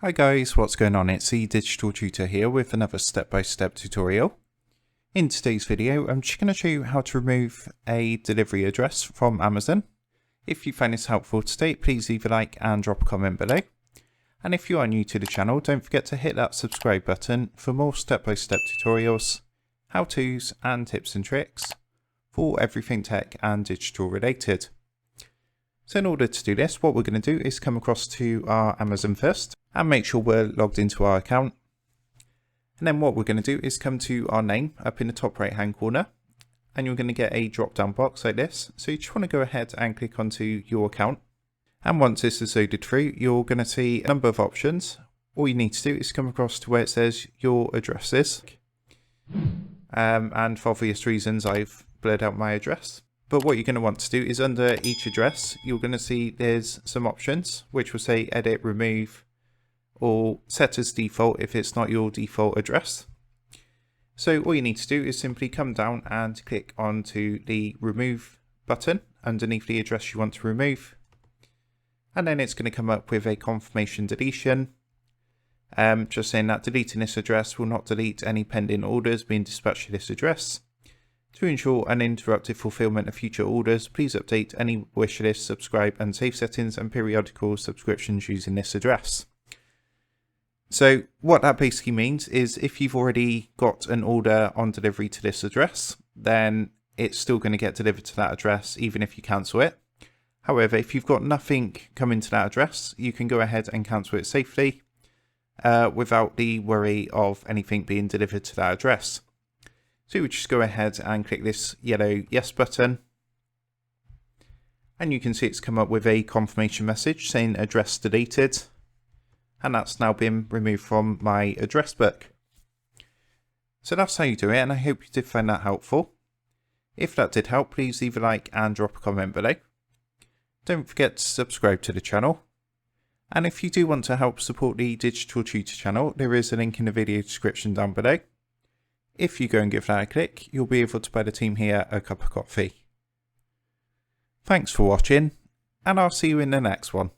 Hi guys, what's going on? It's the Digital Tutor here with another step-by-step tutorial. In today's video, I'm just going to show you how to remove a delivery address from Amazon. If you find this helpful today, please leave a like and drop a comment below. And if you are new to the channel, don't forget to hit that subscribe button for more step-by-step tutorials, how-tos and tips and tricks for everything tech and digital related. So in order to do this, what we're going to do is come across to our Amazon first and make sure we're logged into our account. And then what we're going to do is come to our name up in the top right hand corner, and you're going to get a drop down box like this. So you just want to go ahead and click onto your account. And once this is loaded through, you're going to see a number of options. All you need to do is come across to where it says your addresses. And for obvious reasons, I've blurred out my address. But what you're going to want to do is under each address, you're going to see there's some options which will say edit, remove, or set as default if it's not your default address. So all you need to do is simply come down and click onto the remove button underneath the address you want to remove. And then it's going to come up with a confirmation deletion. Just saying that deleting this address will not delete any pending orders being dispatched to this address. To ensure uninterrupted fulfillment of future orders, please update any wish list, subscribe and save settings and periodical subscriptions using this address. So what that basically means is if you've already got an order on delivery to this address, then it's still going to get delivered to that address even if you cancel it. However, if you've got nothing coming to that address, you can go ahead and cancel it safely without the worry of anything being delivered to that address. So you would just go ahead and click this yellow yes button, and you can see it's come up with a confirmation message saying address deleted, and that's now been removed from my address book. So that's how you do it, and I hope you did find that helpful. If that did help, please leave a like and drop a comment below. Don't forget to subscribe to the channel, and if you do want to help support the Digital Tutor channel, there is a link in the video description down below. If you go and give that a click, you'll be able to buy the team here a cup of coffee. Thanks for watching, and I'll see you in the next one.